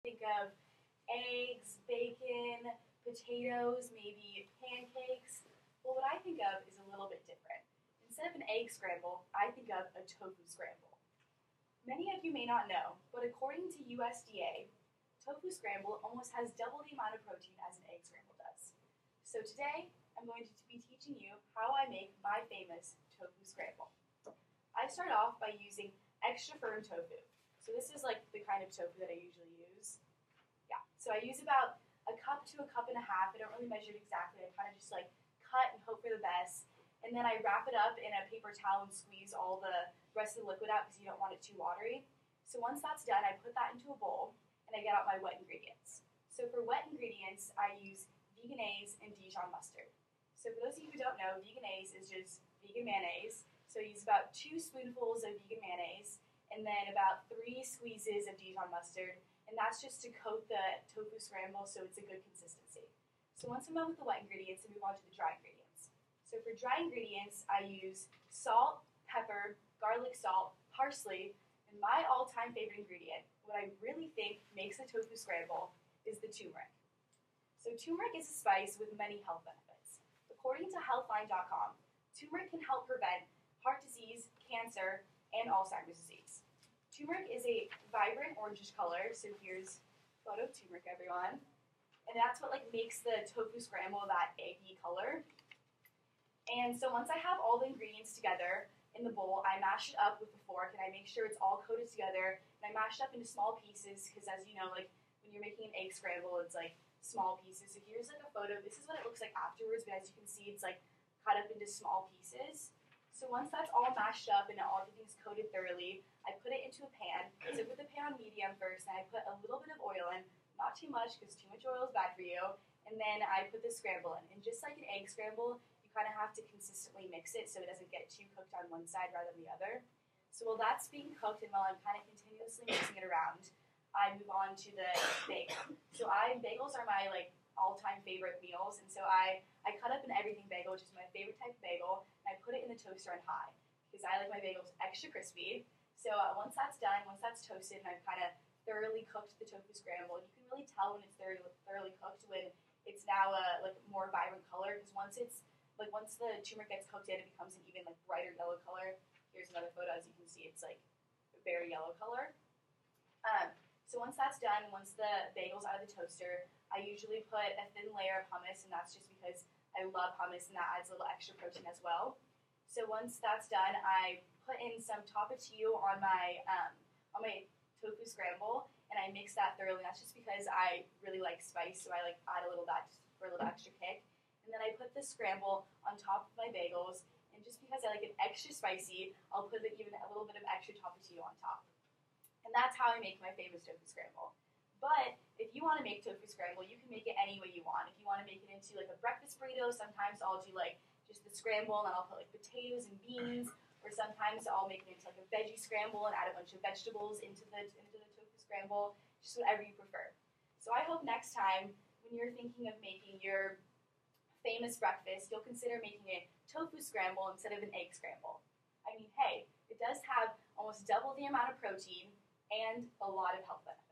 Think of eggs, bacon, potatoes, maybe pancakes. Well, what I think of is a little bit different. Instead of an egg scramble, I think of a tofu scramble. Many of you may not know, but according to USDA, tofu scramble almost has double the amount of protein as an egg scramble does. So today, I'm going to be teaching you how I make my famous tofu scramble. I start off by using extra firm tofu. So this is like the kind of tofu that I usually use. Yeah, so I use about a cup to a cup and a half. I don't really measure it exactly. I kind of just like cut and hope for the best. And then I wrap it up in a paper towel and squeeze all the rest of the liquid out because you don't want it too watery. So once that's done, I put that into a bowl and I get out my wet ingredients. So for wet ingredients, I use Vegenaise and Dijon mustard. So for those of you who don't know, Vegenaise is just vegan mayonnaise. So I use about 2 spoonfuls of vegan mayonnaise and then about 3 squeezes of Dijon mustard. And that's just to coat the tofu scramble so it's a good consistency. So once I'm done with the wet ingredients, I move on to the dry ingredients. So for dry ingredients, I use salt, pepper, garlic salt, parsley, and my all-time favorite ingredient, what I really think makes a tofu scramble, is the turmeric. So turmeric is a spice with many health benefits. According to healthline.com, turmeric can help prevent heart disease, cancer, and Alzheimer's disease. Turmeric is a vibrant orangish color, so here's a photo of turmeric, everyone. And that's what makes the tofu scramble that eggy color. And so once I have all the ingredients together in the bowl, I mash it up with a fork and I make sure it's all coated together. And I mash it up into small pieces because, as you know, when you're making an egg scramble, it's small pieces. So here's a photo. This is what it looks like afterwards, but as you can see, it's cut up into small pieces. So once that's all mashed up and all everything's coated thoroughly, I put it into a pan. So I put the pan on medium first, and I put a little bit of oil in, not too much because too much oil is bad for you. And then I put the scramble in. And just like an egg scramble, you kind of have to consistently mix it so it doesn't get too cooked on one side rather than the other. So while that's being cooked and while I'm kind of continuously mixing it around, I move on to the bagel. So bagels are my all-time favorite meals, and so I cut up an everything bagel, which is my favorite type of bagel, and I put it in the toaster on high because I like my bagels extra crispy. So once that's done, once that's toasted, and I've kind of thoroughly cooked the tofu scramble, you can really tell when it's thoroughly cooked when it's now a more vibrant color because once the turmeric gets cooked in, it becomes an even brighter yellow color. Here's another photo. As you can see, it's a very yellow color. So once that's done, once the bagel's out of the toaster, I usually put a thin layer of hummus, and that's just because I love hummus, and that adds a little extra protein as well. So once that's done, I put in some tapatio on my tofu scramble, and I mix that thoroughly. That's just because I really like spice, so I add a little of that for a little extra kick. And then I put the scramble on top of my bagels, and just because I like it extra spicy, I'll put even a little bit of extra tapatio on top. And that's how I make my famous tofu scramble. But if you want to make tofu scramble, you can make it any way you want. If you want to make it into a breakfast burrito, sometimes I'll do just the scramble and then I'll put potatoes and beans, or sometimes I'll make it into a veggie scramble and add a bunch of vegetables into the tofu scramble, just whatever you prefer. So I hope next time when you're thinking of making your famous breakfast, you'll consider making a tofu scramble instead of an egg scramble. I mean, hey, it does have almost double the amount of protein and a lot of health benefits.